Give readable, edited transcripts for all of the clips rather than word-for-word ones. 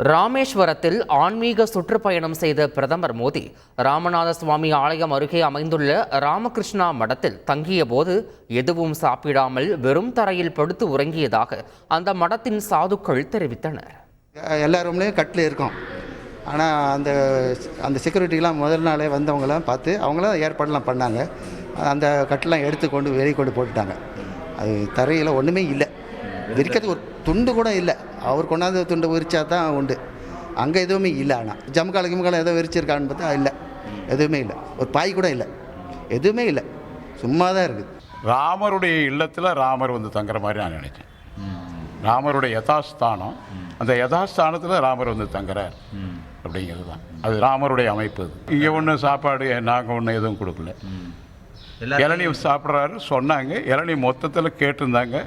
ராமேஸ்வரத்தில் ஆன்மீக சுற்றுப்பயணம் செய்த பிரதமர் மோடி ராமநாத சுவாமி ஆலயம் அருகே அமைந்துள்ள ராமகிருஷ்ணா மடத்தில் தங்கிய போது எதுவும் சாப்பிடாமல் வெறும் தரையில் படுத்து உறங்கியதாக அந்த மடத்தின் சாதுக்கள் தெரிவித்தனர். எல்லா ரூம்லேயும் கட்டில் இருக்கும். ஆனால் அந்த செக்யூரிட்டிலாம் முதல் நாளே வந்தவங்களாம் பார்த்து அவங்களாம் ஏற்பாடுலாம் பண்ணாங்க. அந்த கட்டெலாம் எடுத்து வெளியே கொண்டு போட்டுட்டாங்க. அது தரையில் ஒன்றுமே இல்லை, விரிக்கிறதுக்கு ஒரு துண்டு கூட இல்லை. அவர் கொண்டாந்து துண்டு விரிச்சா தான் உண்டு. அங்கே எதுவுமே இல்லை. ஆனால் ஜம்காலம் ஏதோ விரிச்சிருக்கான்னு பார்த்தா இல்லை, எதுவுமே இல்லை. ஒரு பாய் கூட இல்லை, எதுவுமே இல்லை, சும்மா தான் இருக்குது. ராமருடைய இல்லத்தில் ராமர் வந்து தங்குற மாதிரி நான் நினைச்சேன். ராமருடைய யதாஸ்தானம், அந்த யதாஸ்தானத்தில் ராமர் வந்து தங்குறார் அப்படிங்கிறது தான். அது ராமருடைய அமைப்பு. இங்கே ஒன்றும் சாப்பாடு நாங்கள் ஒன்றும் எதுவும் கொடுக்கல. இளநீ சாப்பிட்றாரு சொன்னாங்க. இளநீ மொத்தத்தில் கேட்டிருந்தாங்க.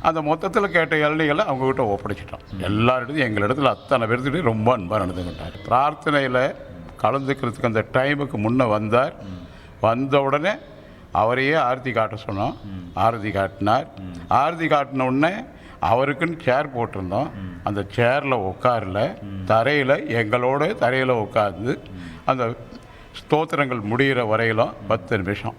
அந்த மொத்தத்தில் கேட்ட இளநிகளை அவங்ககிட்ட ஒப்படைச்சிட்டோம். எல்லாரிடத்தையும் எங்களிடத்துல அத்தனை பேர்த்துக்கிட்டே ரொம்ப அன்பாக நடந்துக்கிட்டார். பிரார்த்தனையில் கலந்துக்கிறதுக்கு அந்த டைமுக்கு முன்னே வந்தார். வந்த உடனே அவரையே ஆரத்தி காட்ட சொன்னோம். ஆரத்தி காட்டினார். ஆரத்தி காட்டின உடனே அவருக்குன்னு சேர் போட்டிருந்தோம். அந்த சேரில் உட்காரல, தரையில் எங்களோட தரையில் உட்காந்து அந்த ஸ்தோத்திரங்கள் முடிகிற வரையிலும் 10 நிமிஷம்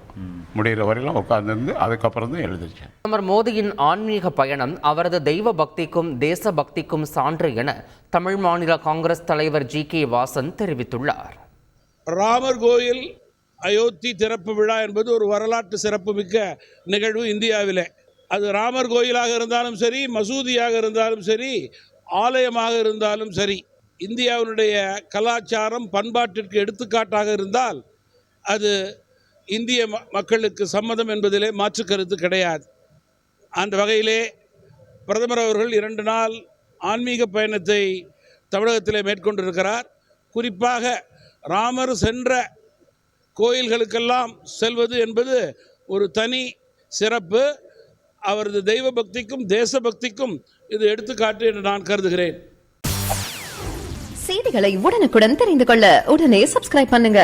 முடிகிற வரையிலும் உட்கார்ந்து அதுக்கப்புறம் தான் எழுதிச்சேன். பிரதமர் மோடியின் ஆன்மீக பயணம் அவரது தெய்வ பக்திக்கும் தேச பக்திக்கும் சான்று என தமிழ் மாநில காங்கிரஸ் தலைவர் ஜி.கே. வாசன் தெரிவித்துள்ளார். ராமர் கோயில் அயோத்தி திறப்பு விழா என்பது ஒரு வரலாற்று சிறப்புமிக்க நிகழ்வு இந்தியாவிலே. அது ராமர் கோயிலாக இருந்தாலும் சரி, மசூதியாக இருந்தாலும் சரி, ஆலயமாக இருந்தாலும் சரி, இந்தியாவினுடைய கலாச்சாரம் பண்பாட்டிற்கு எடுத்துக்காட்டாக இருந்தால் அது இந்திய மக்களுக்கு சம்மதம் என்பதிலே மாற்று கருத்து கிடையாது. அந்த வகையிலே பிரதமர் அவர்கள் 2 நாள் ஆன்மீக பயணத்தை தமிழகத்திலே மேற்கொண்டிருக்கிறார். குறிப்பாக ராமர் சென்ற கோயில்களுக்கெல்லாம் செல்வது என்பது ஒரு தனி சிறப்பு. அவரது தெய்வ பக்திக்கும் தேசபக்திக்கும் இது எடுத்துக்காட்டு என்று நான் கருதுகிறேன். செய்திகளை உடனுக்குடன் தெரிந்து கொள்ள உடனே சப்ஸ்கிரைப் பண்ணுங்க.